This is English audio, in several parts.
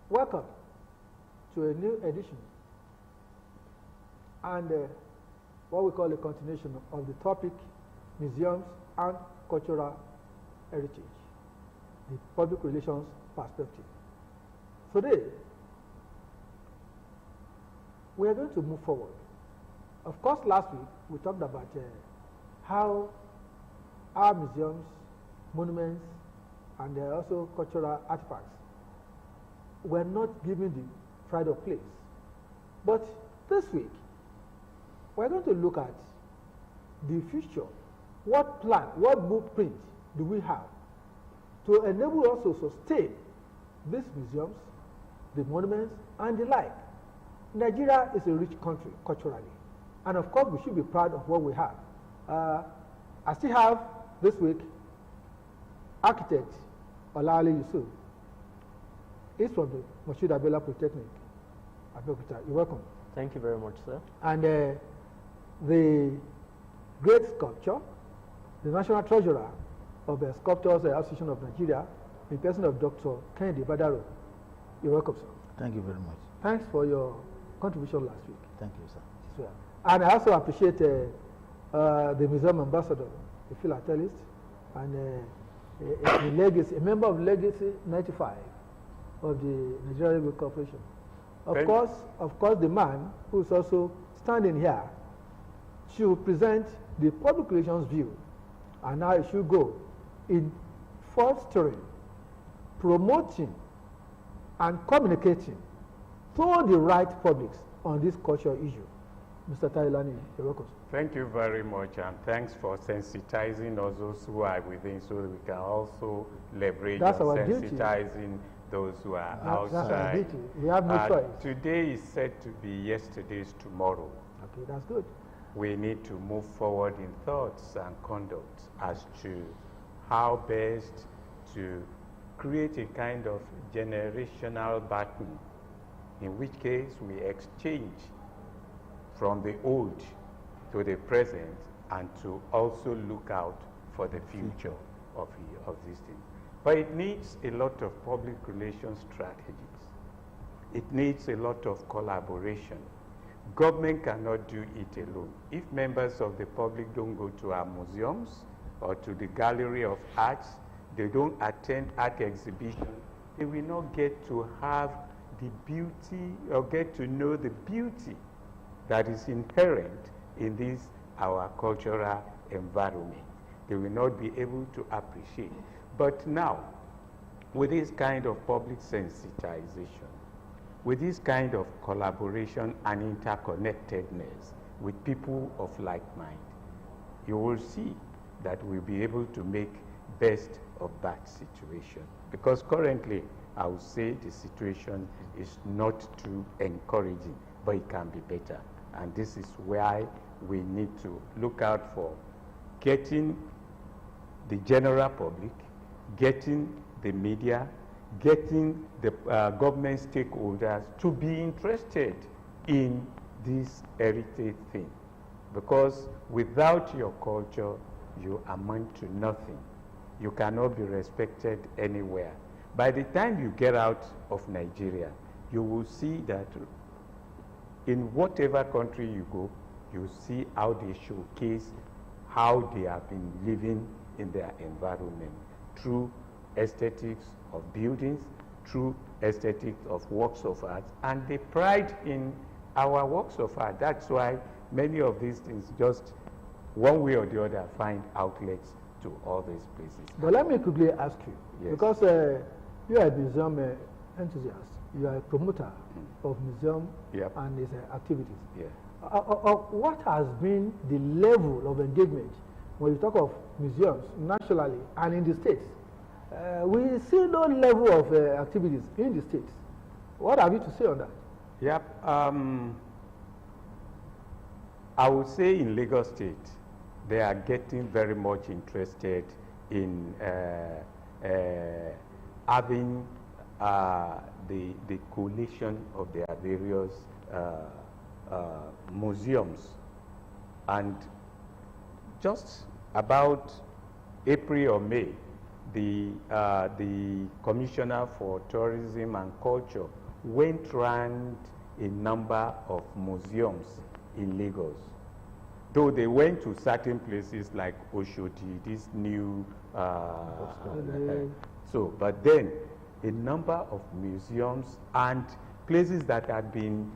Welcome to a new edition and what we call a continuation of the topic Museums and Cultural Heritage, the Public Relations Perspective. Today, we are going to move forward. Of course, last week we talked about how our museums, monuments, and also cultural artifacts were not given the pride of place. But this week, we're going to look at the future. What plan, what blueprint do we have to enable us to sustain these museums, the monuments, and the like? Nigeria is a rich country culturally, and of course we should be proud of what we have. I still have this week architect Olali Yusuf. He's from the Moshood Abiola Polytechnic, Abeokuta. You're welcome. Thank you very much, sir. And the great sculptor, the national treasurer of the Sculptors Association of Nigeria, in person of Dr. Kennedy Badaro. You're welcome, sir. Thank you very much. Thanks for your contribution last week. Thank you, sir. Well. And I also appreciate the museum ambassador, the philatelist, and a member of Legacy 95 of the Nigeria Railway Corporation. Of course, the man who is also standing here should present the public relations view, and now it should go in fostering, promoting, and communicating to the right publics on this cultural issue. Mr. Tailani, you're welcome. Thank you very much, and thanks for sensitizing us those who are within, so that we can also leverage on sensitizing those who are outside. That's our duty. We have no choice. Today is said to be yesterday's tomorrow. Okay, that's good. We need to move forward in thoughts and conduct as to how best to create a kind of generational baton, in which case we exchange from the old to the present and to also look out for the future of these things. But it needs a lot of public relations strategies. It needs a lot of collaboration. Government cannot do it alone. If members of the public don't go to our museums or to the Gallery of Arts, they don't attend art exhibitions, they will not get to have the beauty or get to know the beauty that is inherent in this, our cultural environment. They will not be able to appreciate. But now, with this kind of public sensitization, with this kind of collaboration and interconnectedness with people of like mind, you will see that we'll be able to make best of that situation. Because currently, I would say the situation is not too encouraging, but it can be better. And this is why we need to look out for getting the general public, getting the media, getting the government stakeholders to be interested in this heritage thing. Because without your culture, you amount to nothing. You cannot be respected anywhere. By the time you get out of Nigeria, you will see that in whatever country you go, you see how they showcase how they have been living in their environment through aesthetics of buildings, through aesthetics of works of art, and they pride in our works of art. That's why many of these things just one way or the other find outlets to all these places. But let me quickly ask you, because you are a museum enthusiast, you are a promoter of museum and its activities. What has been the level of engagement when you talk of museums nationally and in the states? We see no level of activities in the states. What have you to say on that? Yep. I would say in Lagos State, they are getting very much interested in having the collation of their various museums. And just about April or May, the Commissioner for Tourism and Culture went round a number of museums in Lagos. Though they went to certain places like Oshodi, this new, but then a number of museums and places that had been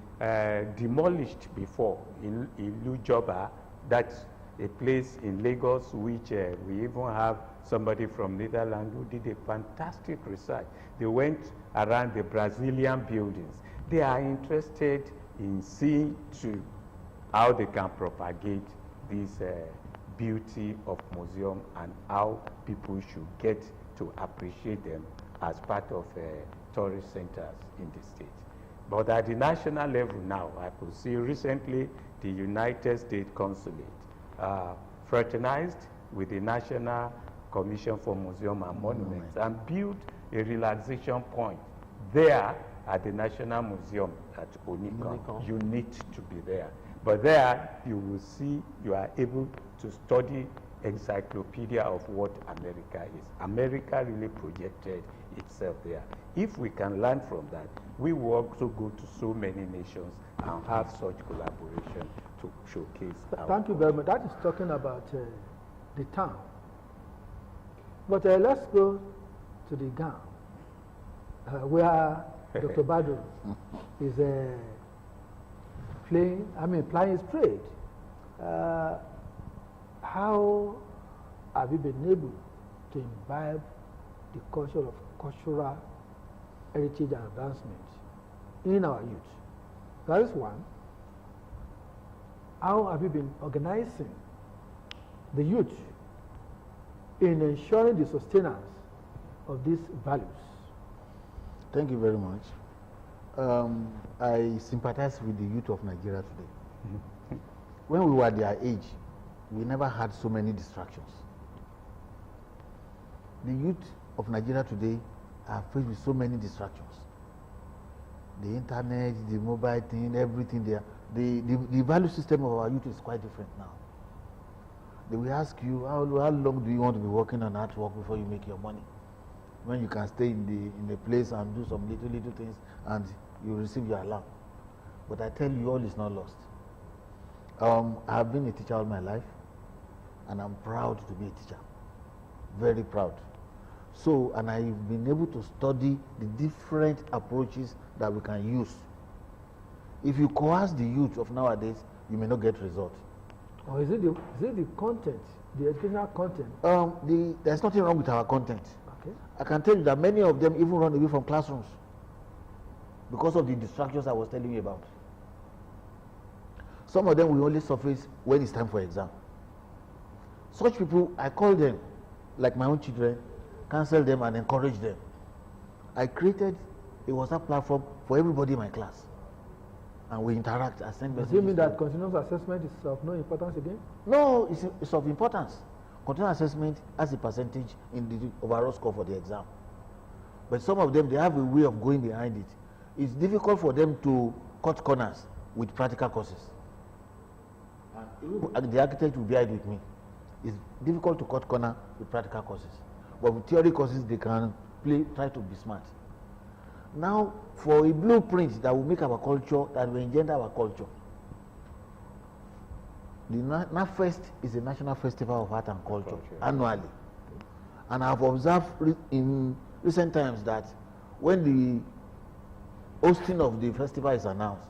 demolished before. In Ilujoba, that's a place in Lagos which we even have somebody from Netherlands who did a fantastic research. They went around the Brazilian buildings. They are interested in seeing to how they can propagate this beauty of museum and how people should get to appreciate them as part of tourist centers in the state. But at the national level now, I could see recently the United States Consulate fraternized with the National Commission for Museum and Monuments and built a relaxation point there at the National Museum at Onikon. You need to be there. But there you will see, you are able to study encyclopedia of what America is. America really projected itself there. If we can learn from that, we will also go to so many nations and have such collaboration to showcase. Thank you very much. That is talking about the town. But let's go to the gown, where Dr. Badu is plying his trade. How have you been able to imbibe the culture of cultural heritage and advancement in our youth? That is one. How have you been organizing the youth in ensuring the sustenance of these values? Thank you very much. I sympathize with the youth of Nigeria today. When we were their age, we never had so many distractions. The youth of Nigeria today are faced with so many distractions. The internet, the mobile thing, everything there. The value system of our youth is quite different now. They will ask you, how long do you want to be working on artwork before you make your money? When you can stay in the place and do some little things and you receive your allowance. But I tell you, all is not lost. I have been a teacher all my life, and I'm proud to be a teacher. Very proud. So, and I've been able to study the different approaches that we can use. If you coerce the youth of nowadays, you may not get results. Or is it the content, the educational content? There's nothing wrong with our content. Okay. I can tell you that many of them even run away from classrooms because of the distractions I was telling you about. Some of them will only surface when it's time for exam. Such people, I call them, like my own children, counsel them and encourage them. I created a WhatsApp platform for everybody in my class. And we interact, I send messages. Does it mean that continuous assessment is of no importance again? No, it's of importance. Continuous assessment has a percentage in the overall score for the exam. But some of them, they have a way of going behind it. It's difficult for them to cut corners with practical courses. And the architect will bear it with me. It's difficult to cut corner with practical courses. But with theory courses, they can try to be smart. Now, for a blueprint that will make our culture, that will engender our culture, the NAFest is a national festival of art and culture annually. And I've observed in recent times that when the hosting of the festival is announced,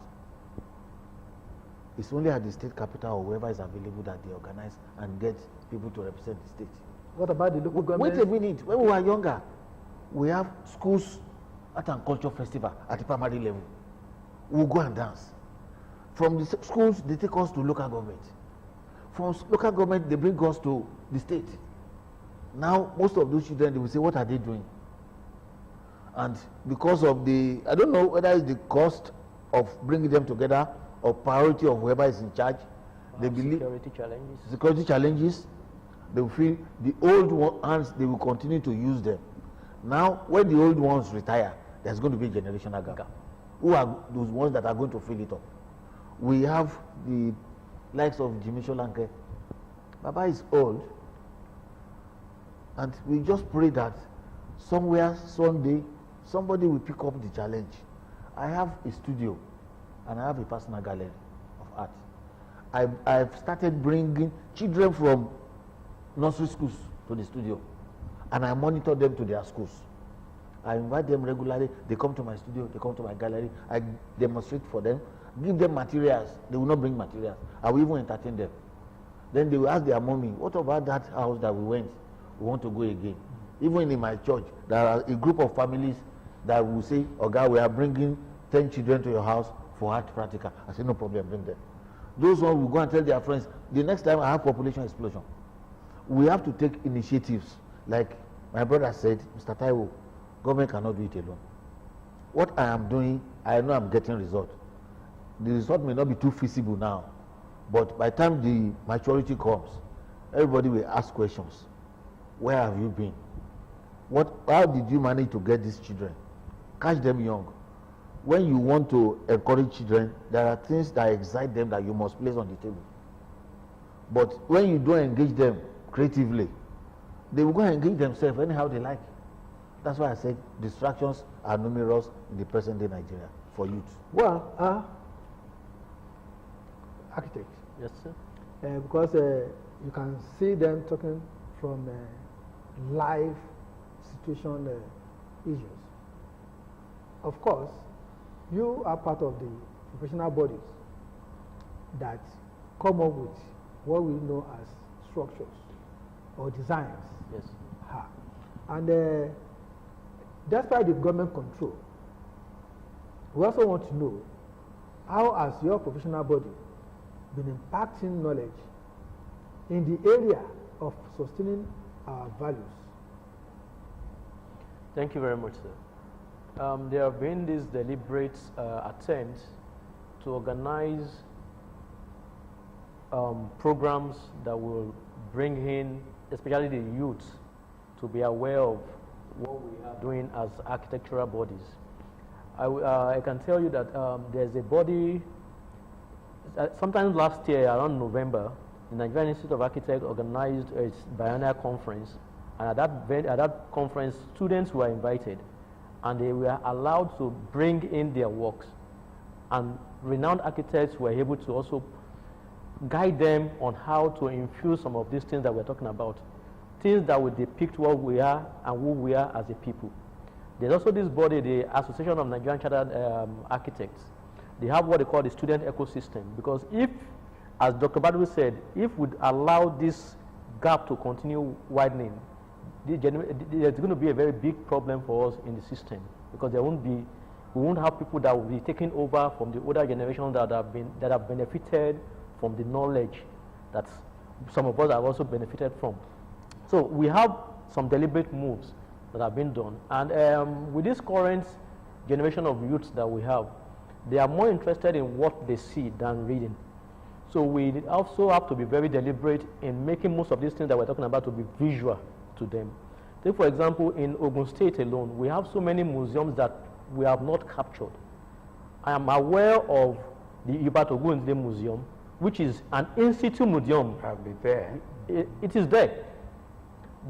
it's only at the state capital or wherever is available that they organize and get people to represent the state. What about the local government? Wait a minute. When we were younger, we have schools art and culture festival at the primary level. We'll go and dance. From the schools, they take us to local government. From local government, they bring us to the state. Now, most of those children, they will say, what are they doing? And because of I don't know whether it's the cost of bringing them together or priority of whoever is in charge. They believe security challenges. They will feel the old hands, they will continue to use them. Now, when the old ones retire, there's going to be a generational gap. Who are those ones that are going to fill it up? We have the likes of Jimmy Sholanke. Baba is old, And we just pray that somewhere, someday, somebody will pick up the challenge. I have a studio and I have a personal gallery of art. I've started bringing children from nursery schools to the studio, and I monitor them to their schools. I invite them regularly. They come to my studio, they come to my gallery. I demonstrate for them, give them materials. They will not bring materials. I will even entertain them. Then they will ask their mommy, what about that house that we went? We want to go again. Even in my church, there are a group of families that will say, Oga, we are bringing 10 children to your house for art practical. I say, no problem, bring them. Those ones will go and tell their friends, the next time I have population explosion. We have to take initiatives. Like my brother said, Mr. Taiwo, government cannot do it alone. What I am doing, I know I'm getting result. The result may not be too feasible now, but by the time the maturity comes, everybody will ask questions. Where have you been? How did you manage to get these children? Catch them young. When you want to encourage children, there are things that excite them that you must place on the table. But when you don't engage them creatively, they will go and engage themselves anyhow they like. That's why I said distractions are numerous in the present day Nigeria for youth. Well, architect. Yes, sir. Because you can see them talking from live situation issues. Of course, you are part of the professional bodies that come up with what we know as structures or designs. Yes. And despite the government control, we also want to know how has your professional body been impacting knowledge in the area of sustaining our values? Thank you very much, sir. There have been these deliberate attempts to organize programs that will bring in, especially the youth, to be aware of what we are doing as architectural bodies. I can tell you that there's a body, sometime last year around November, the Nigerian Institute of Architects organized its biennial conference, and at that conference, students were invited, and they were allowed to bring in their works, and renowned architects were able to also guide them on how to infuse some of these things that we're talking about, things that will depict what we are and who we are as a people. There's also this body, the Association of Nigerian Chartered Architects. They have what they call the student ecosystem, because if, as Dr. Badu said, if we allow this gap to continue widening, there's going to be a very big problem for us in the system, because we won't have people that will be taking over from the older generation that have benefited from the knowledge that some of us have also benefited from. So we have some deliberate moves that have been done, and with this current generation of youths that we have, they are more interested in what they see than reading. So we also have to be very deliberate in making most of these things that we're talking about to be visual to them. Take, for example, in Ogun State alone, we have so many museums that we have not captured. I am aware of the Ibat Ogunde Museum, which is an in-situ museum. Probably there. It is there.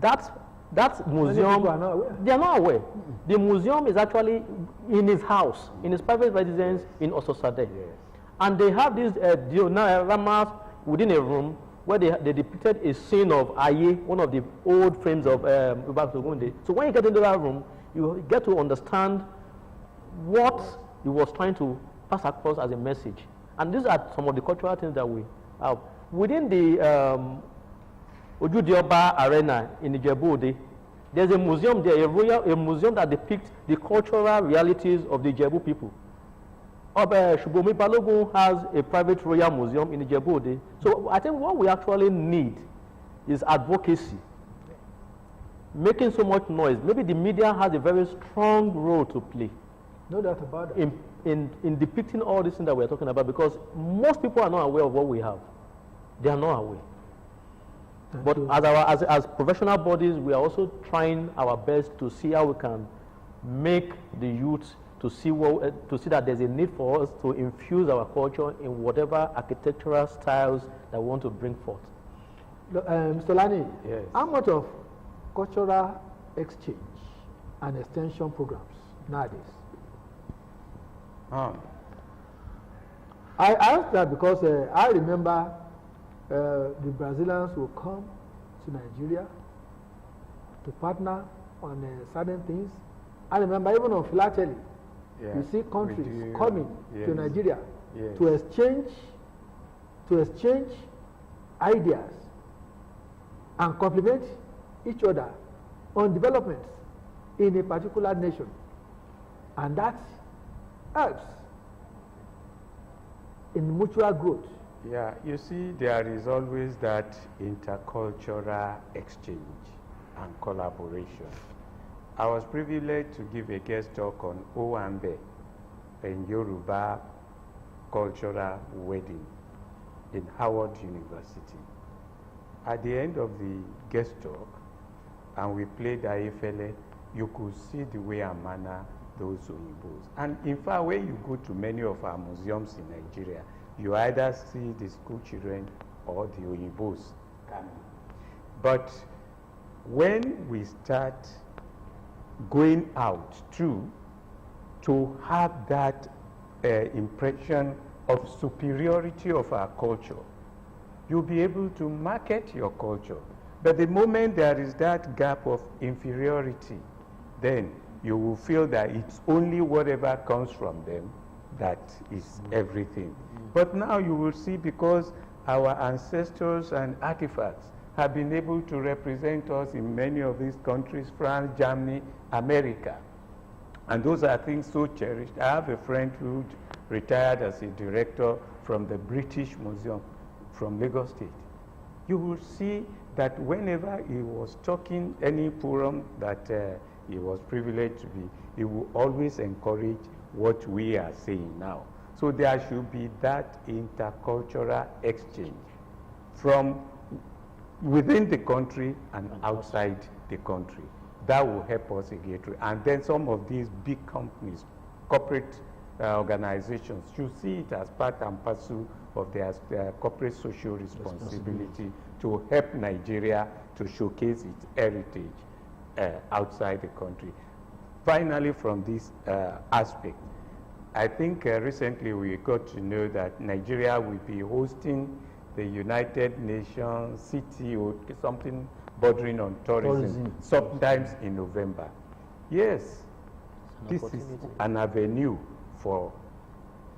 That museum, they are not aware. The museum is actually in his house, in his private residence in Ososade. Yes. And they have these dioramas within a room where they depicted a scene of Aye, one of the old frames of Ibat Ogunde. So when you get into that room, you get to understand what he was trying to pass across as a message. And these are some of the cultural things that we have. Within the Ojudioba Arena in Ijebu-Ode, there's a museum there, a museum that depicts the cultural realities of the Ijebu people. Shubomi Balogun has a private royal museum in Ijebu-Ode. So I think what we actually need is advocacy. Making so much noise. Maybe the media has a very strong role to play. No doubt about it. In depicting all these things that we're talking about, because most people are not aware of what we have. They are not aware. But as professional bodies, we are also trying our best to see how we can make the youth to see that there's a need for us to infuse our culture in whatever architectural styles that we want to bring forth. Mr. Lani, yes. how much of cultural exchange and extension programs nowadays? I ask that because I remember the Brazilians will come to Nigeria to partner on certain things. I remember even on philately, you see countries coming to Nigeria to exchange ideas and complement each other on developments in a particular nation, and that helps in mutual growth. Yeah, you see, there is always that intercultural exchange and collaboration. I was privileged to give a guest talk on Owambe, a Yoruba cultural wedding in Howard University. At the end of the guest talk, and we played Aefele, you could see the way and manner those Oyinbos. And in fact, when you go to many of our museums in Nigeria, you either see the school children or the Oyinbos coming. But when we start going out too, to have that impression of superiority of our culture, you'll be able to market your culture. But the moment there is that gap of inferiority, then you will feel that it's only whatever comes from them that is everything. But now you will see, because our ancestors and artifacts have been able to represent us in many of these countries, France, Germany, America. And those are things so cherished. I have a friend who retired as a director from the British Museum from Lagos State. You will see that whenever he was talking any forum that he was privileged to be, he will always encourage what we are saying now. So there should be that intercultural exchange from within the country and outside the country. That will help us get through. And then some of these big companies, corporate organizations, should see it as part and parcel of their corporate social responsibility to help Nigeria to showcase its heritage outside the country. Finally, from this aspect, I think recently we got to know that Nigeria will be hosting the United Nations city or something bordering on tourism sometimes in November. Yes, this is an avenue for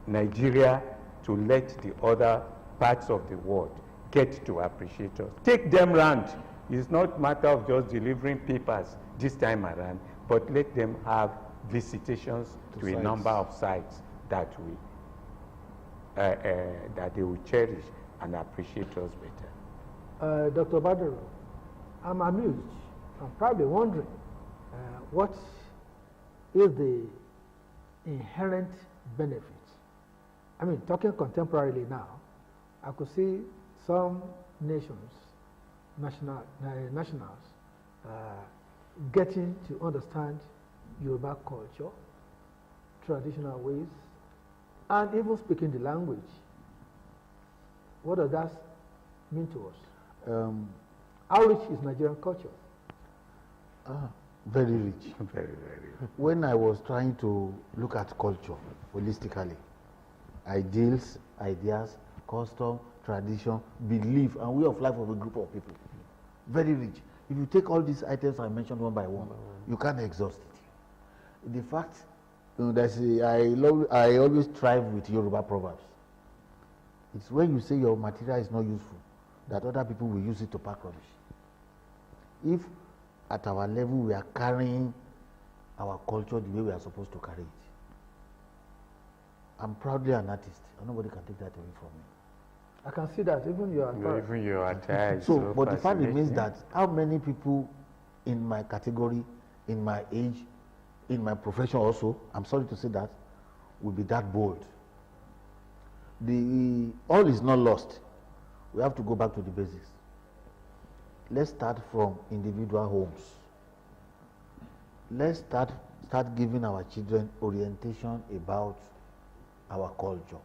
Nigeria to let the other parts of the world get to appreciate us. Take them round. It's not a matter of just delivering papers this time around, but let them have visitations to a number of sites that that they will cherish and appreciate us better. Dr. Badaro, I'm amused. I'm probably wondering what is the inherent benefit. I mean, talking contemporarily now, I could see some nationals getting to understand Yoruba culture, traditional ways, and even speaking the language. What does that mean to us? How rich is Nigerian culture? Very rich. Very, very rich. When I was trying to look at culture holistically, ideals, ideas, custom, tradition, belief, and way of life of a group of people, very rich. If you take all these items I mentioned one by one, you can't exhaust it. The fact, I always thrive with Yoruba proverbs. It's when you say your material is not useful, that other people will use it to pack rubbish. If at our level we are carrying our culture the way we are supposed to carry it, I'm proudly an artist, and nobody can take that away from me. I can see that, even your attire. Even your attire is So, so but the fact fascinating. remains that how many people in my category, in my age, in my profession also, I'm sorry to say that, will be that bold. All is not lost. We have to go back to the basics. Let's start from individual homes. Let's start giving our children orientation about our culture.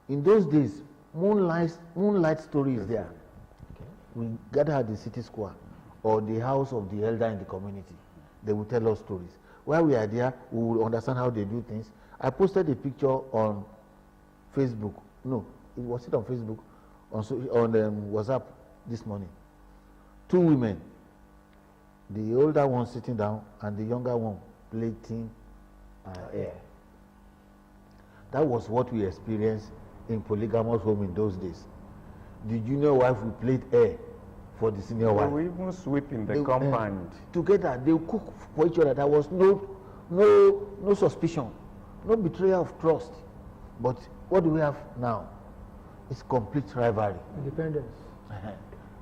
In those days, moonlight story is there. Okay. We gather at the city square or the house of the elder in the community. They will tell us stories. While we are there, we will understand how they do things. I posted a picture on Facebook. No, was it on Facebook? On WhatsApp this morning. 2 women. The older one sitting down and the younger one plaiting hair. That was what we experienced in polygamous home in those days. The junior wife will plait hair for the senior wife. They will even sweep in the compound. Together, they will cook for each other. There was no suspicion, no betrayal of trust. But what do we have now? It's complete rivalry. Independence.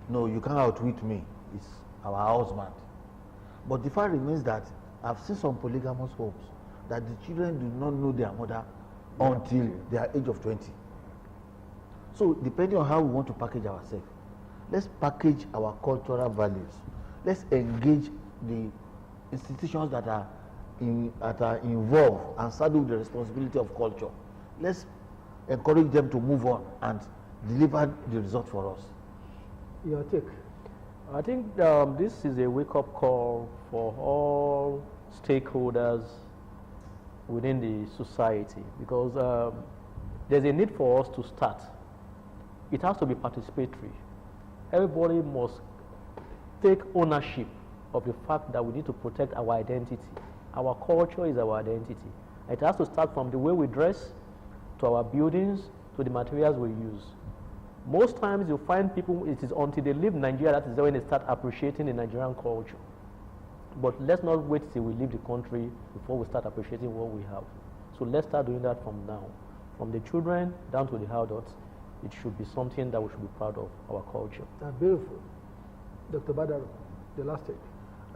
No, you can't outwit me. It's our husband. But the fact remains that I've seen some polygamous homes that the children do not know their mother until their age of 20. So depending on how we want to package ourselves, let's package our cultural values. Let's engage the institutions that are involved and saddle the responsibility of culture. Let's encourage them to move on and deliver the result for us. Your take? I think this is a wake-up call for all stakeholders within the society, because there's a need for us to start. It has to be participatory. Everybody must take ownership of the fact that we need to protect our identity. Our culture is our identity. It has to start from the way we dress, to our buildings, to the materials we use. Most times you find people, it is until they leave Nigeria that is when they start appreciating the Nigerian culture. But let's not wait till we leave the country before we start appreciating what we have. So let's start doing that from now. From the children down to the adults, it should be something that we should be proud of, our culture. That's beautiful. Dr. Badaro, the last take.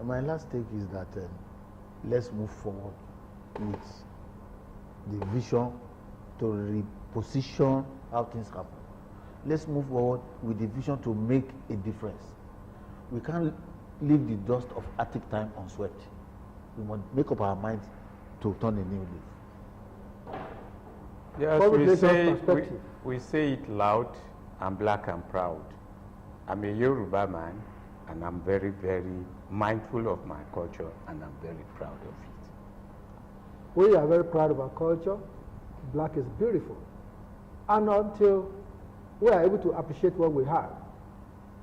My last take is that let's move forward with the vision to reposition how things happen. Let's move forward with the vision to make a difference. We can't leave the dust of Arctic time unswept. We must make up our minds to turn a new leaf. Yes, we say it loud. I'm black and proud. I'm a Yoruba man, and I'm very, very mindful of my culture, and I'm very proud of it. We are very proud of our culture. Black is beautiful. And until we are able to appreciate what we have,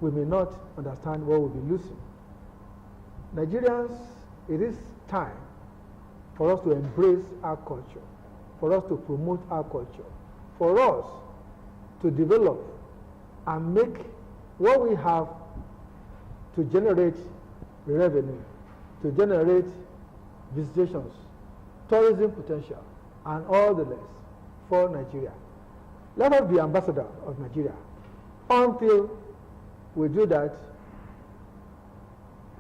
we may not understand what we'll be losing. Nigerians, it is time for us to embrace our culture, for us to promote our culture, for us to develop and make what we have to generate revenue, to generate visitations, tourism potential, and all the rest for Nigeria. Let us be ambassador of Nigeria. Until we do that,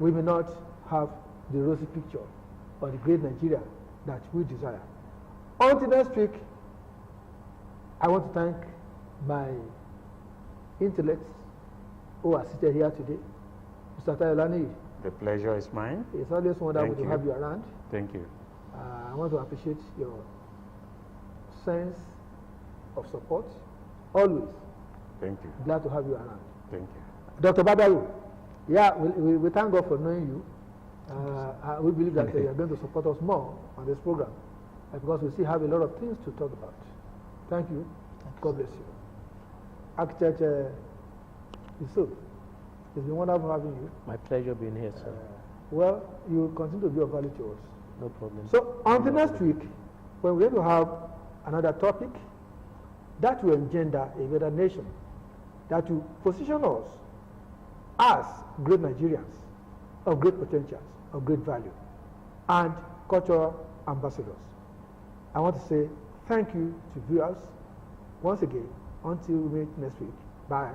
we may not have the rosy picture of the great Nigeria that we desire. Until next week, I want to thank my intellects who are seated here today. Mr. Tayolani. The pleasure is mine. It's always wonderful to have you around. Thank you. I want to appreciate your sense of support, always. Thank you. Glad to have you around. Thank you. Dr. Badaru, yeah, we thank God for knowing you. We believe that you are going to support us more on this program because we still have a lot of things to talk about. Thank you. God bless you. Architect Yusuf, it's been wonderful having you. My pleasure being here, sir. Well, you continue to be of value to us. No problem. So until next week, when we're going to have another topic that will engender a better nation, that will position us as great Nigerians of great potentials, of great value, and cultural ambassadors. I want to say thank you to viewers once again until we meet next week. Bye.